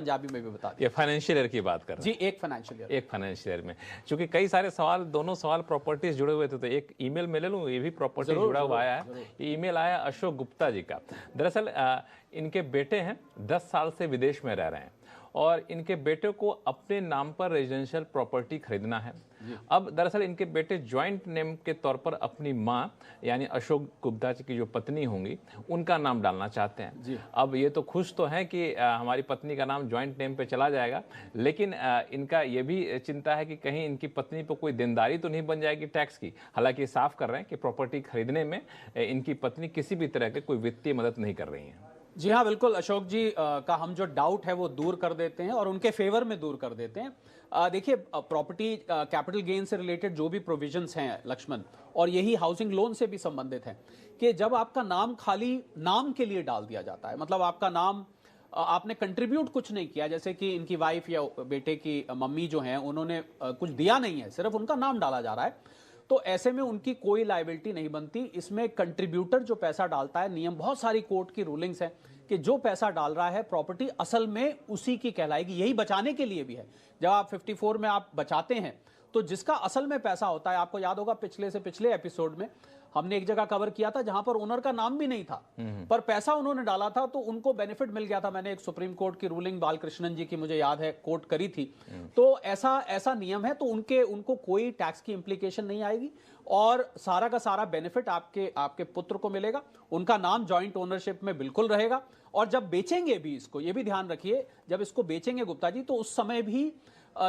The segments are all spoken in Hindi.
पंजाबी में भी बता दिया। ये फाइनेंशियल ईयर की बात कर रहे हैं जी, एक फाइनेंशियल ईयर में, क्योंकि कई सारे सवाल, दोनों सवाल प्रॉपर्टीज जुड़े हुए थे, तो एक ईमेल में ले लूं, ये भी प्रॉपर्टी जुड़ा हुआ आया है। ये ईमेल आया अशोक गुप्ता जी का। दरअसल इनके बेटे हैं, 10 साल से विदेश में रह रहे हैं और इनके बेटे को अपने नाम पर रेजिडेंशियल प्रॉपर्टी खरीदना है। अब दरअसल इनके बेटे ज्वाइंट नेम के तौर पर अपनी मां यानी अशोक गुप्ता जी की जो पत्नी होंगी उनका नाम डालना चाहते हैं। अब ये तो खुश तो हैं कि हमारी पत्नी का नाम ज्वाइंट नेम पे चला जाएगा, लेकिन इनका ये भी चिंता है कि कहीं इनकी पत्नी पर कोई देनदारी तो नहीं बन जाएगी टैक्स की। हालांकि साफ कर रहे हैं कि प्रॉपर्टी खरीदने में इनकी पत्नी किसी भी तरह के कोई वित्तीय मदद नहीं कर रही है। जी हाँ, बिल्कुल अशोक जी का हम जो डाउट है वो दूर कर देते हैं और उनके फेवर में दूर कर देते हैं। देखिए, प्रॉपर्टी कैपिटल गेन से रिलेटेड जो भी प्रोविजंस हैं लक्ष्मण, और यही हाउसिंग लोन से भी संबंधित है कि जब आपका नाम खाली नाम के लिए डाल दिया जाता है, मतलब आपका नाम आपने कंट्रीब्यूट कुछ नहीं किया, जैसे कि इनकी वाइफ या बेटे की मम्मी जो हैं उन्होंने कुछ दिया नहीं है, सिर्फ उनका नाम डाला जा रहा है, तो ऐसे में उनकी कोई लायबिलिटी नहीं बनती। इसमें कंट्रीब्यूटर जो पैसा डालता है, नियम बहुत सारी कोर्ट की रूलिंग्स हैं कि जो पैसा डाल रहा है प्रॉपर्टी असल में उसी की कहलाएगी। यही बचाने के लिए भी है। जब आप 54 में आप बचाते हैं तो जिसका असल में पैसा होता है, आपको याद होगा पिछले से पिछले एपिसोड में हमने एक जगह कवर किया था जहां पर ओनर का नाम भी नहीं था, पर पैसा उन्होंने डाला था तो उनको बेनिफिट मिल गया था। मैंने एक सुप्रीम कोर्ट की रूलिंग बालकृष्णन जी की मुझे याद है कोर्ट करी थी। तो ऐसा नियम है, तो उनको कोई टैक्स की इंप्लीकेशन नहीं आएगी और सारा का सारा बेनिफिट आपके पुत्र को मिलेगा। उनका नाम जॉइंट ओनरशिप में बिल्कुल रहेगा और जब बेचेंगे भी इसको, ये भी ध्यान रखिए, जब इसको बेचेंगे गुप्ता जी तो उस समय भी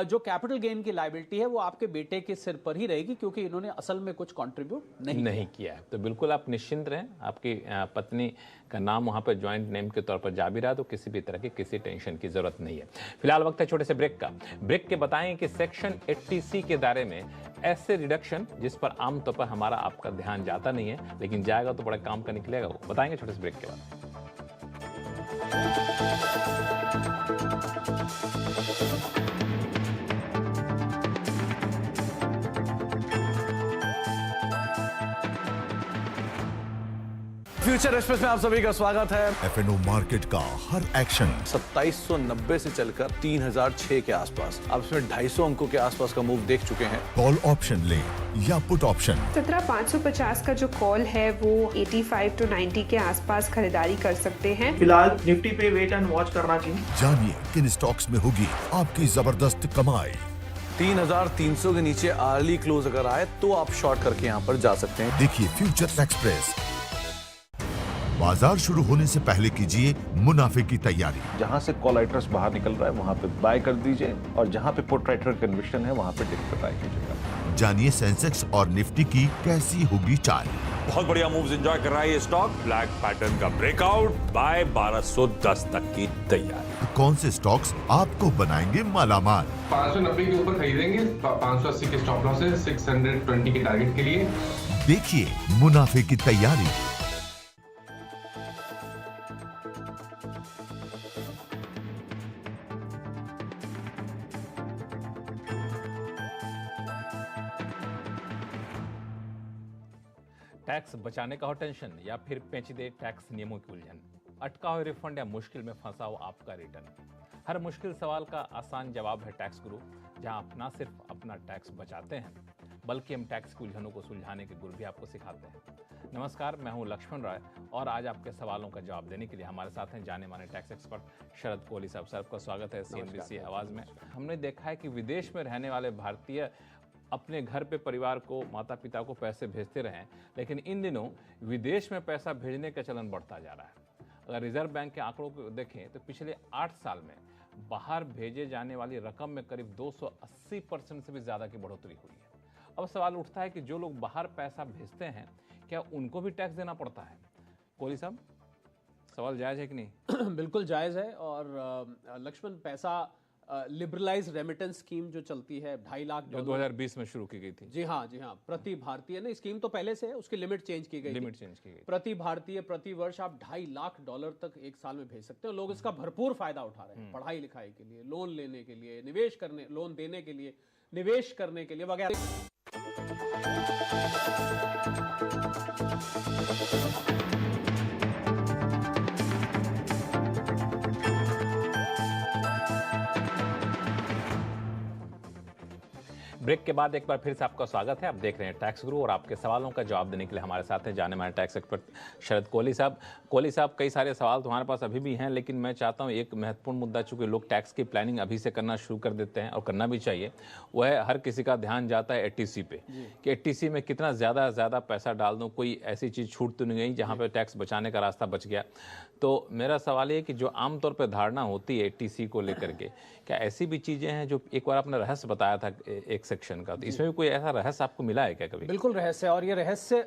जो कैपिटल गेन की लायबिलिटी है वो आपके बेटे के सिर पर ही रहेगी, क्योंकि इन्होंने असल में कुछ कंट्रीब्यूट नहीं किया है। तो बिल्कुल आप निश्चिंत रहें, आपकी पत्नी का नाम वहां पर ज्वाइंट नेम के तौर पर जा भी रहा, तो किसी भी तरह की किसी टेंशन की जरूरत नहीं है। फिलहाल वक्त है छोटे से ब्रेक का। ब्रेक के बताएं कि सेक्शन 80C के दायरे में ऐसे रिडक्शन जिस पर आमतौर पर हमारा आपका ध्यान जाता नहीं है, लेकिन जाएगा तो बड़ा काम का निकलेगा, वो बताएंगे छोटे से ब्रेक के बाद। फ्यूचर एक्सप्रेस में आप सभी का स्वागत है। एफएनओ मार्केट का हर एक्शन 2790 से चलकर 3006 के आसपास, अब इसमें 250 अंकों के आसपास का मूव देख चुके हैं। कॉल ऑप्शन ले या पुट ऑप्शन। 17550 का जो कॉल है वो 85 to 90 के आसपास खरीदारी कर सकते हैं। फिलहाल निफ्टी पे वेट एंड वॉच करना चाहिए। जानिए किन स्टॉक्स में होगी आपकी जबरदस्त कमाई। 3300 के नीचे अर्ली क्लोज अगर आए तो आप शॉर्ट करके यहाँ पर जा सकते हैं। देखिए फ्यूचर एक्सप्रेस। बाजार शुरू होने से पहले कीजिए मुनाफे की तैयारी। जहां से कॉल राइटर्स बाहर निकल रहा है वहां पे बाय कर दीजिए और जहां पे पुट राइटर कन्विक्शन है वहां पे डिप पे बाय कीजिएगा। जानिए सेंसेक्स और निफ्टी की कैसी होगी चाल। बहुत बढ़िया मूव्स एंजॉय कर रहा है ये स्टॉक। ब्लैक पैटर्न का ब्रेकआउट, बाय 1210 तक की तैयारी। कौन से स्टॉक्स आपको बनाएंगे मालामाल? 590 के ऊपर खरीदेंगे, 580 के स्टॉप लॉस है, 620 के टारगेट के लिए। देखिए मुनाफे की तैयारी। टैक्स बचाने का हो टेंशन या फिर पेचीदे टैक्स नियमों की उलझन, अटका हो रिफंड या मुश्किल में फंसा हो आपका रिटर्न, हर मुश्किल सवाल का आसान जवाब है टैक्स गुरु, जहां आप ना सिर्फ अपना टैक्स बचाते हैं बल्कि हम टैक्स की उलझनों को सुलझाने के गुर भी आपको सिखाते हैं। नमस्कार, मैं हूं लक्ष्मण राय और आज आपके सवालों का जवाब देने के लिए हमारे साथ हैं जाने माने टैक्स एक्सपर्ट शरद कोहली साहब। सर, आपका स्वागत है CNBC आवाज में। हमने देखा है कि विदेश में रहने वाले भारतीय अपने घर पे परिवार को, माता पिता को पैसे भेजते रहें, लेकिन इन दिनों विदेश में पैसा भेजने का चलन बढ़ता जा रहा है। अगर रिजर्व बैंक के आंकड़ों को देखें तो पिछले 8 साल में बाहर भेजे जाने वाली रकम में करीब 280% से भी ज्यादा की बढ़ोतरी हुई है। अब सवाल उठता है कि जो लोग बाहर पैसा भेजते हैं क्या उनको भी टैक्स देना पड़ता है? कोहली साहब, सवाल जायज है कि नहीं? बिल्कुल जायज है। और लक्ष्मण, पैसा लिबरलाइज रेमिटेंस स्कीम जो चलती है 2.5 लाख जो 2020 में शुरू की गई थी। जी हाँ, प्रति भारतीय ने, स्कीम तो पहले से है, उसकी लिमिट चेंज की गई। प्रति भारतीय प्रति वर्ष आप $2.5 लाख तक एक साल में भेज सकते हो। लोग इसका भरपूर फायदा उठा रहे हैं, पढ़ाई लिखाई के लिए, लोन लेने के लिए, निवेश करने, लोन देने के लिए, निवेश करने के लिए वगैरह। ब्रेक के बाद एक बार फिर से आपका स्वागत है। आप देख रहे हैं टैक्स गुरु और आपके सवालों का जवाब देने के लिए हमारे साथ हैं जाने माने टैक्स एक्सपर्ट शरद कोहली साहब। कोहली साहब, कई सारे सवाल तुम्हारे पास अभी भी हैं, लेकिन मैं चाहता हूं एक महत्वपूर्ण मुद्दा, चूंकि लोग टैक्स की प्लानिंग अभी से करना शुरू कर देते हैं और करना भी चाहिए, वह है हर किसी का ध्यान जाता है एटीसी पे कि एटीसी में कितना ज़्यादा पैसा डाल दूँ, कोई ऐसी चीज़ छूट तो नहीं गई जहाँ पर टैक्स बचाने का रास्ता बच गया। तो मेरा सवाल ये कि जो आमतौर पर धारणा होती है एटीसी को लेकर के, क्या ऐसी भी चीज़ें हैं जो एक बार आपने रहस्य बताया था एक सेक्शन का, तो इसमें भी कोई ऐसा रहस्य आपको मिला है क्या कभी? बिल्कुल रहस्य, और ये रहस्य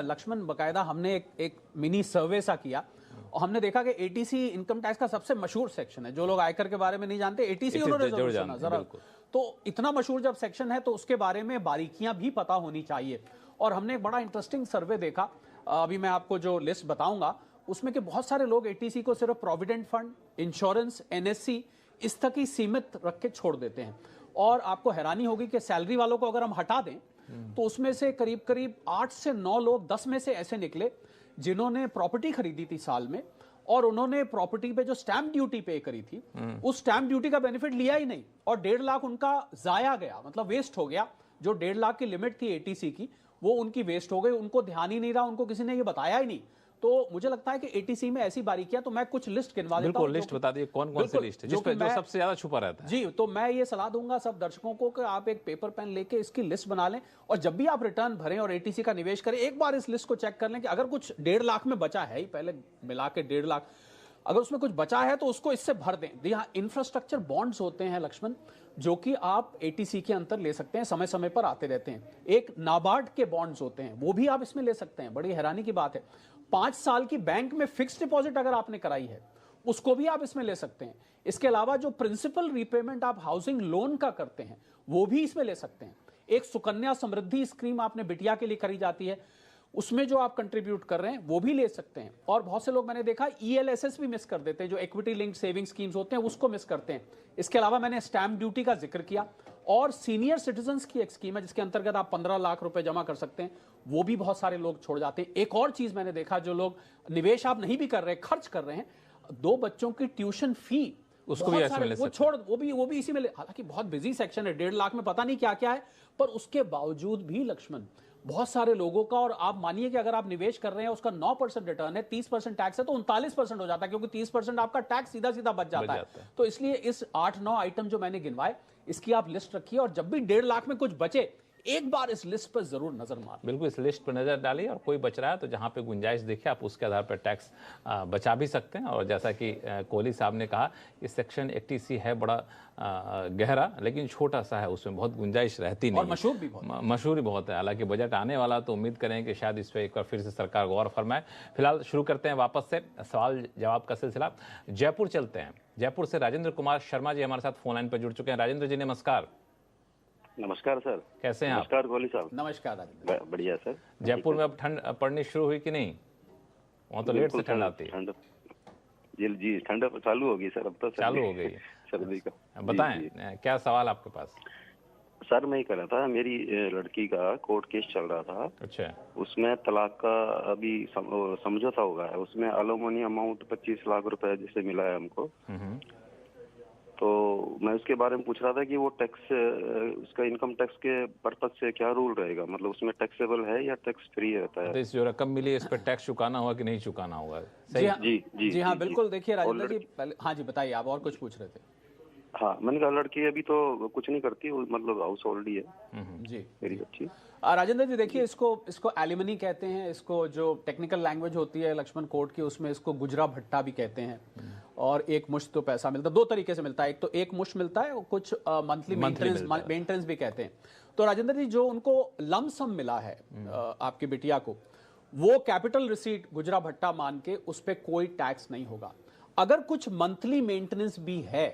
लक्ष्मण बकायदा हमने एक मिनी सर्वे सा किया और हमने देखा कि एटीसी इनकम टैक्स का सबसे मशहूर सेक्शन है। जो लोग आयकर के बारे में नहीं जानते, एटीसी उन्होंने जरूर सुना जरा। तो इतना मशहूर जब सेक्शन है तो उसके बारे में बारीकियां भी पता होनी चाहिए। और हमने एक बड़ा इंटरेस्टिंग सर्वे देखा, अभी मैं आपको जो लिस्ट बताऊंगा उसमें कि बहुत सारे लोग एटीसी को सिर्फ प्रोविडेंट फंड, इंश्योरेंस, एनएससी इस तक ही सीमित रख के छोड़ देते हैं। और आपको हैरानी होगी कि सैलरी वालों को अगर हम हटा दें तो उसमें से करीब 8 से 9 लोग 10 में से ऐसे निकले जिन्होंने प्रॉपर्टी खरीदी थी साल में, और उन्होंने प्रॉपर्टी पे जो स्टैंप ड्यूटी पे करी थी उस स्टैंप ड्यूटी का बेनिफिट लिया ही नहीं, और 1.5 लाख उनका जाया गया, मतलब वेस्ट हो गया। जो 1.5 लाख की लिमिट थी एटीसी की वो उनकी वेस्ट हो गई, उनको ध्यान ही नहीं रहा, उनको किसी ने ये बताया ही नहीं। तो मुझे लगता है कि एटीसी में ऐसी बारीकियां, तो मैं कुछ लिस्ट गिनवा देता हूं। लिस्ट बता दिए कौन कौन सी लिस्ट है जो सबसे ज्यादा छुपा रहता है। जी, तो मैं ये सलाह दूंगा सब दर्शकों को कि आप एक पेपर पेन लेके इसकी लिस्ट बना लें, और जब भी आप रिटर्न भरें और एटीसी का निवेश करें, एक बार इस लिस्ट को चेक कर लें कि अगर कुछ 1.5 लाख में बचा है ही, पहले मिला के 1.5 लाख, अगर उसमें कुछ बचा है तो उसको इससे भर दें। हाँ, इंफ्रास्ट्रक्चर बॉन्ड्स होते हैं लक्ष्मण, जो कि आप एटीसी के अंतर ले सकते हैं, समय समय पर आते रहते हैं। एक नाबार्ड के बॉन्ड्स होते हैं, वो भी आप इसमें ले सकते हैं। बड़ी हैरानी की बात है, 5 साल की बैंक में फिक्स्ड डिपॉजिट अगर आपने कराई है उसको भी आप इसमें ले सकते हैं। इसके अलावा जो प्रिंसिपल रीपेमेंट आप हाउसिंग लोन का करते हैं वो भी इसमें ले सकते हैं। एक सुकन्या समृद्धि स्कीम आपने बिटिया के लिए करी जाती है, उसमें जो आप कंट्रीब्यूट कर रहे हैं वो भी ले सकते हैं। और बहुत से लोग मैंने देखा ईएलएसएस भी मिस कर देते हैं, जो इक्विटी लिंक्ड सेविंग स्कीम्स होते हैं उसको मिस करते हैं। इसके अलावा मैंने स्टैंप ड्यूटी का जिक्र किया, और सीनियर सिटीजन्स की एक स्कीम है जिसके अंतर्गत आप 15 लाख रुपए जमा कर सकते हैं, वो भी बहुत सारे लोग छोड़ जाते हैं। एक और चीज मैंने देखा, जो लोग निवेश आप नहीं भी कर रहे, खर्च कर रहे हैं, 2 बच्चों की ट्यूशन फी उसको भी ऐसे में ले वो छोड़, वो भी इसी में हालांकि बहुत बिजी सेक्शन है, 1.5 लाख में पता नहीं क्या क्या है, पर उसके बावजूद भी लक्ष्मण बहुत सारे लोगों का, और आप मानिए कि अगर आप निवेश कर रहे हैं उसका 9% रिटर्न है, 30% टैक्स है, तो 39% हो जाता है, क्योंकि 30% आपका टैक्स सीधा सीधा बच जाता है। तो इसलिए इस 8-9 आइटम जो मैंने गिनवाए, इसकी आप लिस्ट रखिए, और जब भी 1.5 लाख में कुछ बचे एक बार इस लिस्ट पर जरूर नजर मार। बिल्कुल, इस लिस्ट पर नजर डालिए, और कोई बच रहा है तो जहां पे गुंजाइश देखिए आप उसके आधार पर टैक्स बचा भी सकते हैं। और जैसा कि कोहली साहब ने कहा, इस सेक्शन एटीसी है बड़ा गहरा, लेकिन छोटा सा है, उसमें बहुत गुंजाइश रहती नहीं, और मशहूर भी बहुत, मशहूर बहुत है। हालांकि बजट आने वाला, तो उम्मीद करें कि शायद इस पर एक बार फिर से सरकार गौर फरमाए। फिलहाल शुरू करते हैं वापस से सवाल जवाब का सिलसिला। जयपुर चलते हैं। जयपुर से राजेंद्र कुमार शर्मा जी हमारे साथ फोन लाइन पर जुड़ चुके हैं। राजेंद्र जी नमस्कार। नमस्कार सर। कैसे हैं आप? नमस्कार कोहली साहब। नमस्कार राजेंद्र। बढ़िया सर। जयपुर में अब ठंड पड़नी शुरू हुई कि नहीं? वहाँ तो लेट से ठंड आती है। जी ठंड चालू होगी सर, अब तो चालू हो गई सर्दी का। बताएं क्या सवाल आपके पास? सर मैं ही कर रहा था, मेरी लड़की का कोर्ट केस चल रहा था। अच्छा। उसमें तलाक का अभी समझौता होगा है, उसमें एलिमनी अमाउंट 25 लाख रुपए जैसे मिला है हमको। तो मैं उसके बारे में पूछ रहा था कि वो टैक्स, उसका इनकम टैक्स के पर्पज से क्या रूल रहेगा, मतलब उसमें टैक्सेबल है या टैक्स फ्री रहता है? तो इस जो रकम मिली इस पर टैक्स चुकाना होगा कि नहीं चुकाना होगा? जी हाँ बिल्कुल। देखिए राजेंद्र जी, पहले हाँ जी बताइए, आप और कुछ पूछ रहे थे। हाँ, मैंने कहा लड़की अभी तो कुछ नहीं करती, वो मतलब हाउस होल्ड ही है जी मेरी बच्ची। राजेंद्र जी देखिए, इसको एलिमनी कहते हैं, इसको जो टेक्निकल लैंग्वेज होती है लक्ष्मण कोर्ट की, उसमें इसको गुजरा भट्टा भी कहते हैं। और एक मुश्त तो पैसा मिलता है, 2 तरीके से मिलता है, एक तो एक मुश्त मिलता है और कुछ मंथली मेंटेनेंस भी कहते हैं। तो राजेंद्र जी, जो उनको लमसम मिला है आपकी बिटिया को, वो कैपिटल रिसीट गुजरा भट्टा मान के उस पर कोई टैक्स नहीं होगा। अगर कुछ मंथली मेंटेनेंस भी है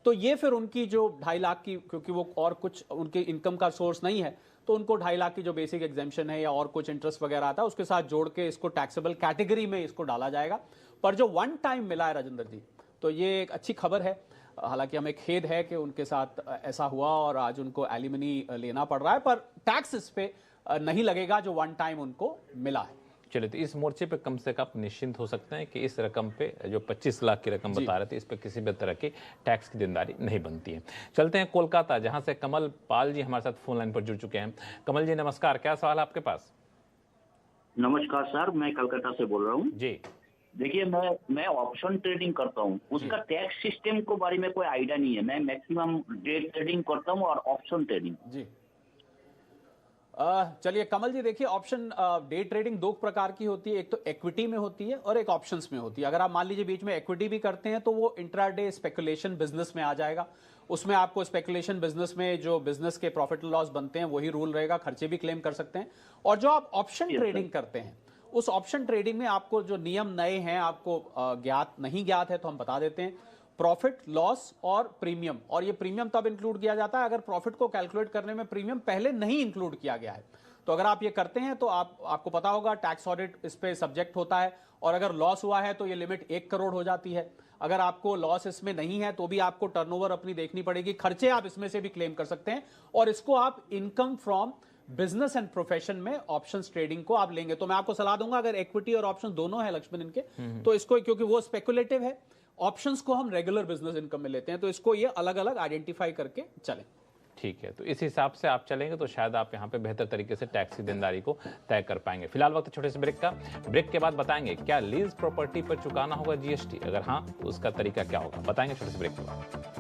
तो ये फिर उनकी जो 2.5 लाख की, क्योंकि वो और कुछ उनके इनकम का सोर्स नहीं है, तो उनको 2.5 लाख की जो बेसिक एग्जेम्पशन है या और कुछ इंटरेस्ट वगैरह आता है उसके साथ जोड़ के इसको टैक्सेबल कैटेगरी में इसको डाला जाएगा। पर जो 1 टाइम मिला है राजेंद्र जी, तो ये एक अच्छी खबर है। हालांकि हमें खेद है कि उनके साथ ऐसा हुआ और आज उनको एलिमनी लेना पड़ रहा है, पर टैक्स इस पे नहीं लगेगा जो 1 टाइम उनको मिला है। चलिए, तो इस मोर्चे पे कम से कम निश्चिंत हो सकते हैं कि इस रकम पे जो 25 लाख की रकम बता रहे थे, इस पे किसी भी तरह की टैक्स की देनदारी नहीं बनती है। चलते हैं कोलकाता, जहां से कमल पाल जी हमारे साथ फोन लाइन पर जुड़ चुके हैं। कमल जी नमस्कार, क्या सवाल है आपके पास? नमस्कार सर, मैं कलकत्ता से बोल रहा हूँ जी। देखिए, मैं ऑप्शन ट्रेडिंग करता हूँ, उसका टैक्स सिस्टम के बारे में कोई आइडिया नहीं है। मैं मैक्सिमम डे ट्रेडिंग करता हूँ और ऑप्शन ट्रेडिंग। जी चलिए कमल जी, देखिए ऑप्शन डे ट्रेडिंग दो प्रकार की होती है, एक तो इक्विटी में होती है और एक ऑप्शंस में होती है। अगर आप मान लीजिए बीच में इक्विटी भी करते हैं तो वो इंट्राडे स्पेकुलेशन बिजनेस में आ जाएगा। उसमें आपको स्पेकुलेशन बिजनेस में जो बिजनेस के प्रॉफिट लॉस बनते हैं वही रूल रहेगा, खर्चे भी क्लेम कर सकते हैं। और जो आप ऑप्शन ट्रेडिंग करते हैं, उस ऑप्शन ट्रेडिंग में आपको जो नियम नए हैं, आपको ज्ञात नहीं ज्ञात है तो हम बता देते हैं। प्रॉफिट लॉस और प्रीमियम, और ये प्रीमियम तब इंक्लूड किया जाता है अगर प्रॉफिट को कैलकुलेट करने में प्रीमियम पहले नहीं इंक्लूड किया गया है। तो अगर आप ये करते हैं तो आपको पता होगा टैक्स ऑडिट इस पे सब्जेक्ट होता है, और अगर लॉस हुआ है तो ये लिमिट 1 करोड़ हो जाती है। अगर आपको लॉस इसमें नहीं है तो भी आपको टर्नओवर अपनी देखनी पड़ेगी, खर्चे आप इसमें से भी क्लेम कर सकते हैं, और इसको आप income from business and profession में ऑप्शंस ट्रेडिंग को आप लेंगे। तो मैं आपको सलाह दूंगा, अगर इक्विटी और ऑप्शन दोनों है लक्ष्मण इनके, तो इसको, क्योंकि वो स्पेकुलेटिव है, ऑप्शंस को हम रेगुलर बिजनेस इनकम में लेते हैं, तो इसको ये अलग अलग आइडेंटिफाई करके चलें। ठीक है, तो इस हिसाब से आप चलेंगे तो शायद आप यहाँ पे बेहतर तरीके से टैक्स की देनदारी को तय कर पाएंगे। फिलहाल वक्त छोटे से ब्रेक का, ब्रेक के बाद बताएंगे क्या लीज प्रॉपर्टी पर चुकाना होगा जीएसटी, अगर हाँ तो उसका तरीका क्या होगा, बताएंगे छोटे से ब्रेक के बाद।